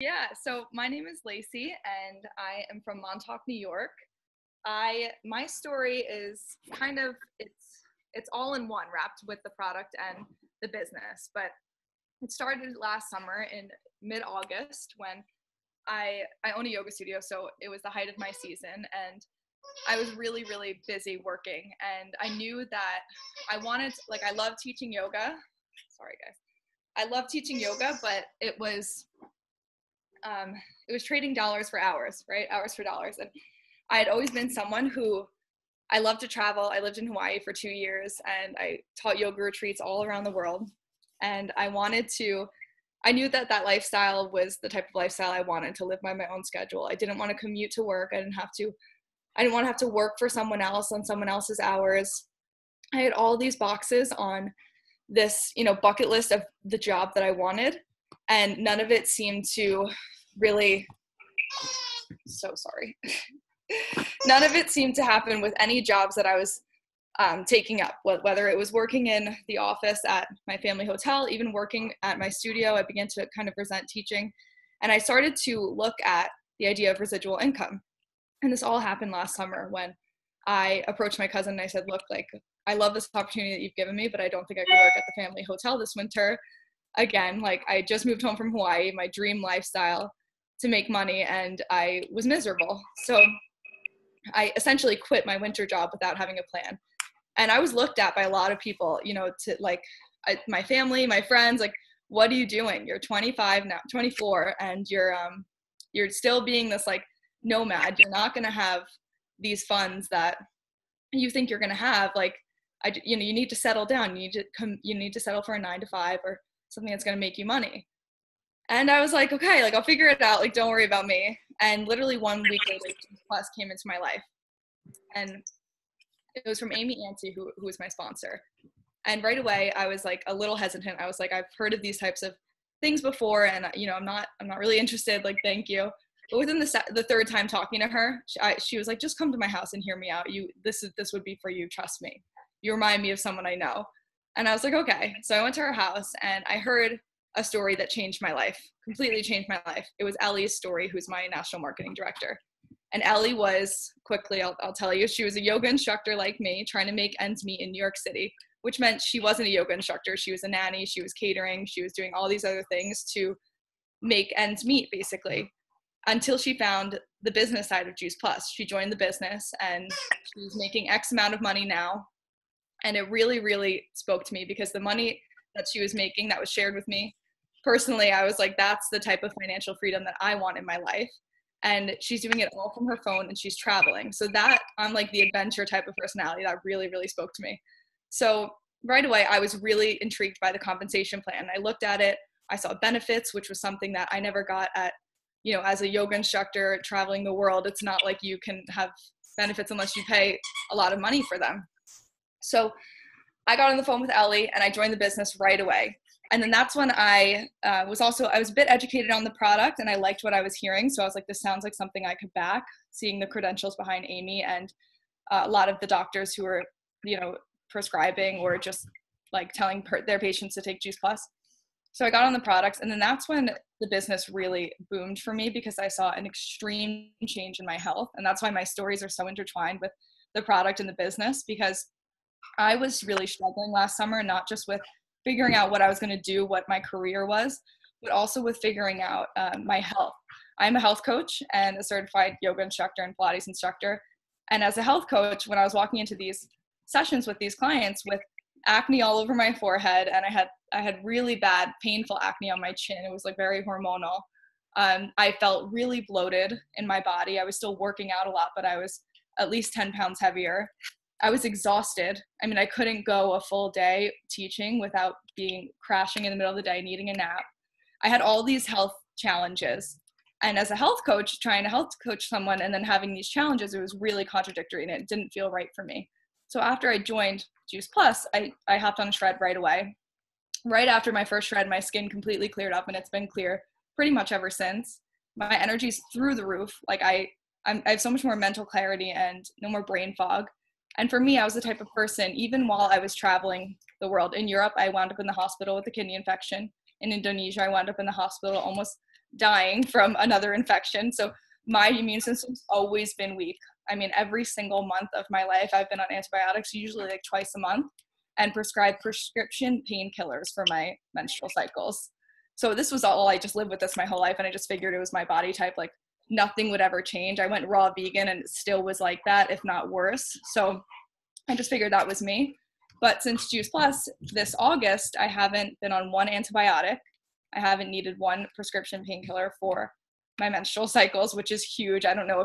Yeah, so my name is Lacey and I am from Montauk, New York. My story is kind of it's all in one, wrapped with the product and the business. But it started last summer in mid-August when I own a yoga studio, so it was the height of my season and I was really, really busy working, and I knew that I love teaching yoga. Sorry guys. I love teaching yoga, but it was trading dollars for hours, right? Hours for dollars. And I had always been someone who I love to travel. I lived in Hawaii for 2 years and I taught yoga retreats all around the world. And I knew that that lifestyle was the type of lifestyle I wanted to live by my own schedule. I didn't want to commute to work. I didn't want to have to work for someone else on someone else's hours. I had all these boxes on this, bucket list of the job that I wanted. And none of it seemed to really, so sorry. None of it seemed to happen with any jobs that I was taking up, whether it was working in the office at my family hotel, even working at my studio. I began to kind of resent teaching. And I started to look at the idea of residual income. And this all happened last summer when I approached my cousin and I said, look, I love this opportunity that you've given me, but I don't think I could work at the family hotel this winter. Again, I just moved home from Hawaii, my dream lifestyle, to make money, and I was miserable. So I essentially quit my winter job without having a plan. And I was looked at by a lot of people, my family, my friends, what are you doing? You're 25 now, 24, and you're still being this nomad. You're not going to have these funds that you think you're going to have. You need to settle down. You need to settle for a 9 to 5 or something that's going to make you money. And I was like, okay, I'll figure it out. Don't worry about me. And literally 1 week later, Plus came into my life. And it was from Amy Anty, who was my sponsor. And right away, I was a little hesitant. I was like, I've heard of these types of things before, and I'm not really interested. Thank you. But within the third time talking to her, she was like, just come to my house and hear me out. This would be for you. Trust me. You remind me of someone I know. And I was like, okay. So I went to her house and I heard a story that changed my life, completely changed my life. It was Ellie's story, who's my national marketing director. And Ellie was, quickly, I'll tell you, she was a yoga instructor like me, trying to make ends meet in New York City, which meant she wasn't a yoga instructor. She was a nanny. She was catering. She was doing all these other things to make ends meet, basically, until she found the business side of Juice Plus. She joined the business and she's making X amount of money now. And it really, really spoke to me because the money that she was making that was shared with me, personally, I was like, that's the type of financial freedom that I want in my life. And she's doing it all from her phone and she's traveling. So that, I'm the adventure type of personality. That really, really spoke to me. So right away, I was really intrigued by the compensation plan. I looked at it. I saw benefits, which was something that I never got at, as a yoga instructor traveling the world. It's not like you can have benefits unless you pay a lot of money for them. So I got on the phone with Ellie and I joined the business right away. And then that's when I was a bit educated on the product and I liked what I was hearing. So I was like, this sounds like something I could back, seeing the credentials behind Amy and a lot of the doctors who were, prescribing or just telling their patients to take Juice Plus. So I got on the products, and then that's when the business really boomed for me because I saw an extreme change in my health. And that's why my stories are so intertwined with the product and the business, because I was really struggling last summer, not just with figuring out what I was going to do, what my career was, but also with figuring out my health. I'm a health coach and a certified yoga instructor and Pilates instructor. And as a health coach, when I was walking into these sessions with these clients with acne all over my forehead, and I had really bad, painful acne on my chin. It was very hormonal. I felt really bloated in my body. I was still working out a lot, but I was at least 10 pounds heavier. I was exhausted. I couldn't go a full day teaching without crashing in the middle of the day, needing a nap. I had all these health challenges. And as a health coach, trying to health coach someone and then having these challenges, it was really contradictory and it didn't feel right for me. So after I joined Juice Plus, I hopped on a shred right away. Right after my first shred, my skin completely cleared up and it's been clear pretty much ever since. My energy's through the roof. I have so much more mental clarity and no more brain fog. And for me, I was the type of person, even while I was traveling the world. In Europe, I wound up in the hospital with a kidney infection. In Indonesia, I wound up in the hospital almost dying from another infection. So my immune system's always been weak. I mean, every single month of my life, I've been on antibiotics, usually like twice a month, and prescribed prescription painkillers for my menstrual cycles. So this was all, I just lived with this my whole life, and I just figured it was my body type. Like nothing would ever change. I went raw vegan and it still was like that, if not worse. So I just figured that was me. But since Juice Plus, this August, I haven't been on one antibiotic. I haven't needed one prescription painkiller for my menstrual cycles, which is huge. I don't know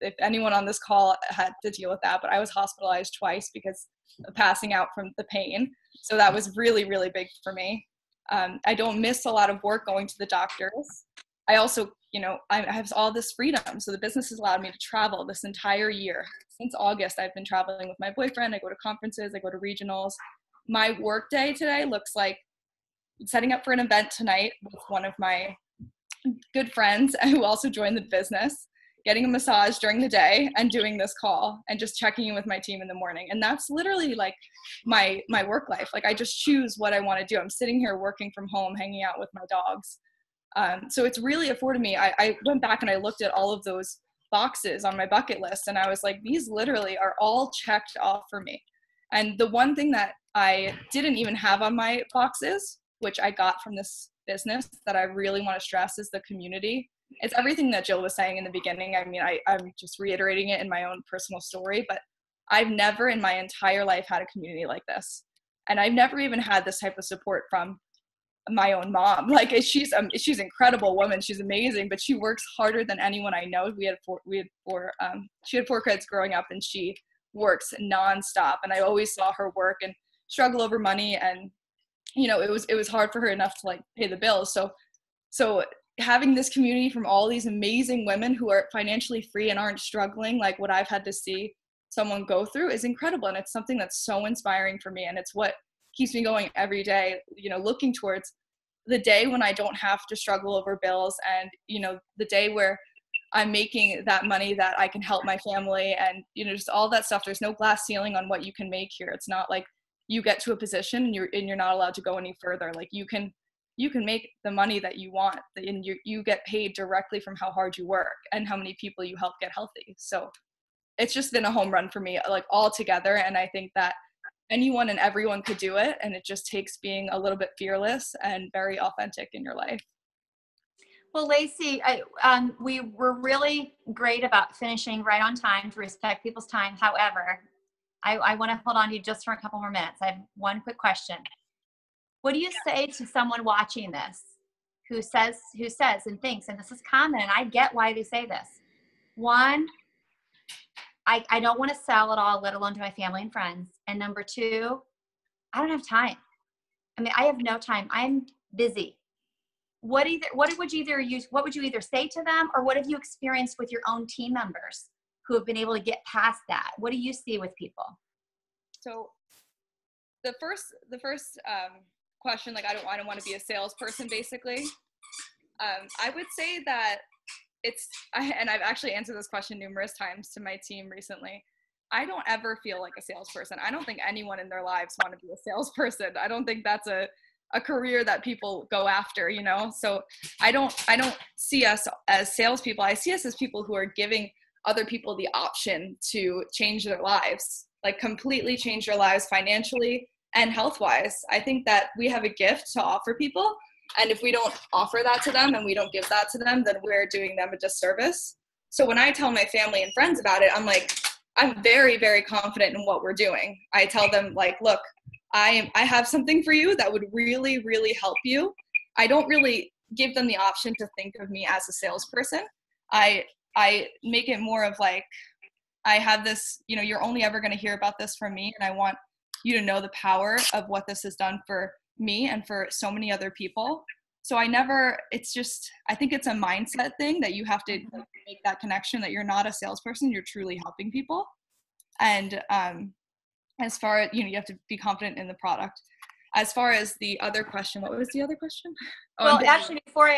if anyone on this call had to deal with that, but I was hospitalized twice because of passing out from the pain. So that was really, really big for me. I don't miss a lot of work going to the doctors. I also, I have all this freedom. So the business has allowed me to travel this entire year. Since August, I've been traveling with my boyfriend. I go to conferences, I go to regionals. My work day today looks like setting up for an event tonight with one of my good friends who also joined the business, getting a massage during the day, and doing this call and just checking in with my team in the morning. And that's literally like my work life. Like I just choose what I want to do. I'm sitting here working from home, hanging out with my dogs. So it's really afforded me. I went back and I looked at all of those boxes on my bucket list, and I was like, these literally are all checked off for me. And the one thing that I didn't even have on my boxes, which I got from this business that I really want to stress, is the community. It's everything that Jill was saying in the beginning. I mean, I'm just reiterating it in my own personal story, but I've never in my entire life had a community like this. And I've never even had this type of support from my own mom. Like she's an incredible woman. She's amazing, but she works harder than anyone I know. She had four kids growing up, and she works nonstop. And I always saw her work and struggle over money. And, it was hard for her enough to like pay the bills. So having this community from all these amazing women who are financially free and aren't struggling like what I've had to see someone go through is incredible. And it's something that's so inspiring for me. And it's what keeps me going every day, looking towards the day when I don't have to struggle over bills, and, the day where I'm making that money that I can help my family, and, just all that stuff. There's no glass ceiling on what you can make here. It's not like you get to a position and you're not allowed to go any further. Like you can make the money that you want, and you get paid directly from how hard you work and how many people you help get healthy. So it's just been a home run for me, like all together. And I think that anyone and everyone could do it. And it just takes being a little bit fearless and very authentic in your life. Well, Lacey, we were really great about finishing right on time to respect people's time. However, I want to hold on to you just for a couple more minutes. I have one quick question. What do you say to someone watching this who says and thinks, and this is common, and I get why they say this. One, I don't want to sell at all, let alone to my family and friends. And number two, I don't have time. I mean, I have no time. I'm busy. What would you either say to them, or what have you experienced with your own team members who have been able to get past that? What do you see with people? So the first question, like I don't want to be a salesperson, basically. I would say that and I've actually answered this question numerous times to my team recently. I don't ever feel like a salesperson. I don't think anyone in their lives want to be a salesperson. I don't think that's a career that people go after, So I don't see us as salespeople. I see us as people who are giving other people the option to change their lives, like completely change their lives financially and health-wise. I think that we have a gift to offer people. And if we don't offer that to them and we don't give that to them, then we're doing them a disservice. So when I tell my family and friends about it, I'm very, very confident in what we're doing. I tell them like, look, I have something for you that would really, really help you. I don't really give them the option to think of me as a salesperson. I make it more of like, I have this, you're only ever going to hear about this from me. And I want you to know the power of what this has done for me and for so many other people. So I think it's a mindset thing that you have to make that connection that you're not a salesperson, you're truly helping people. And as far as, you have to be confident in the product. As far as the other question, what was the other question? Well, actually, before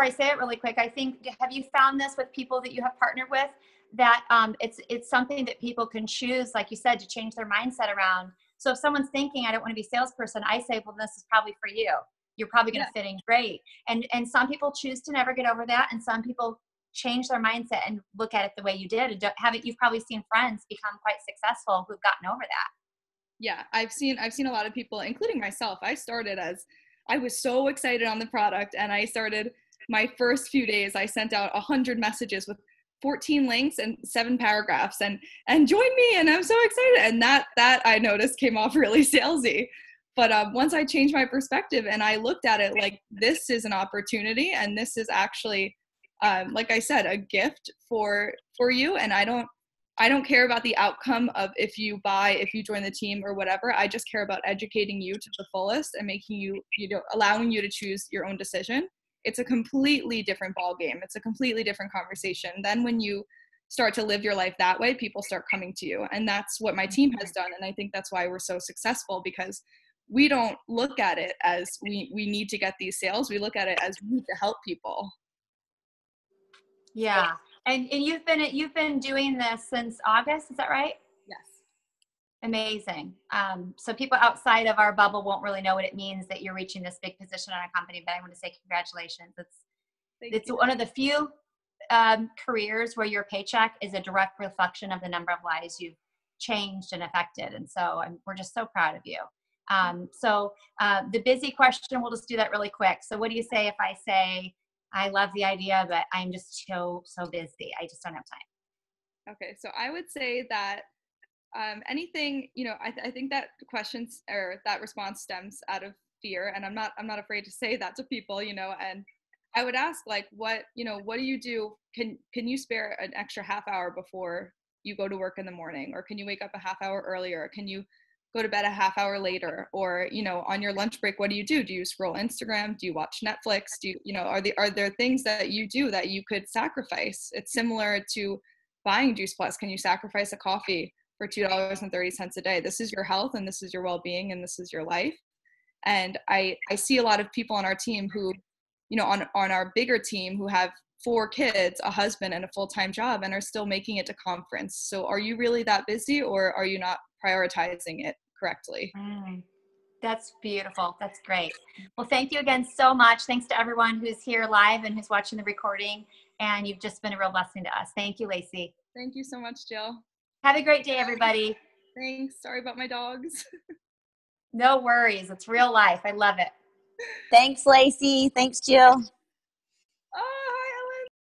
I say it really quick, I think, have you found this with people that you have partnered with, that it's something that people can choose, like you said, to change their mindset around? So if someone's thinking, I don't want to be a salesperson, I say, well, this is probably for you. you're probably going to fit in great. And some people choose to never get over that. And some people change their mindset and look at it the way you did. And you've probably seen friends become quite successful who've gotten over that. Yeah, I've seen a lot of people, including myself. I was so excited on the product, and I started my first few days, I sent out 100 messages with 14 links and 7 paragraphs and join me, and I'm so excited. And that I noticed came off really salesy. But once I changed my perspective and I looked at it like, this is an opportunity, and this is actually, like I said, a gift for you. And I don't care about the outcome of if you join the team or whatever. I just care about educating you to the fullest and making you allowing you to choose your own decision. It's a completely different ball game. It's a completely different conversation. Then when you start to live your life that way, people start coming to you. And that's what my team has done. And I think that's why we're so successful, because we don't look at it as we need to get these sales. We look at it as we need to help people. Yeah. And you've been doing this since August, is that right? Yes. Amazing. So people outside of our bubble won't really know what it means that you're reaching this big position in our company, but I want to say congratulations. It's one of the few careers where your paycheck is a direct reflection of the number of lives you've changed and affected. And so we're just so proud of you. So the busy question, we'll just do that really quick. So what do you say if I say, I love the idea, but I'm just so busy. I just don't have time. Okay. So I would say that anything, I think that questions or that response stems out of fear. And I'm not afraid to say that to people, and I would ask, like, what do you do? Can you spare an extra half hour before you go to work in the morning? Or can you wake up a half hour earlier? Can you go to bed a half hour later? Or, on your lunch break, what do you do? Do you scroll Instagram? Do you watch Netflix? Are there things that you do that you could sacrifice? It's similar to buying Juice Plus. Can you sacrifice a coffee for $2.30 a day? This is your health, and this is your well-being, and this is your life. And I see a lot of people on our team who, on our bigger team, who have 4 kids, a husband, and a full-time job, and are still making it to conference. So are you really that busy, or are you not prioritizing it correctly? That's beautiful. That's great. Well, thank you again so much. Thanks to everyone who's here live and who's watching the recording. And you've just been a real blessing to us. Thank you, Lacey. Thank you so much, Jill. Have a great day, everybody. Thanks. Sorry about my dogs. No worries. It's real life. I love it. Thanks, Lacey. Thanks, Jill.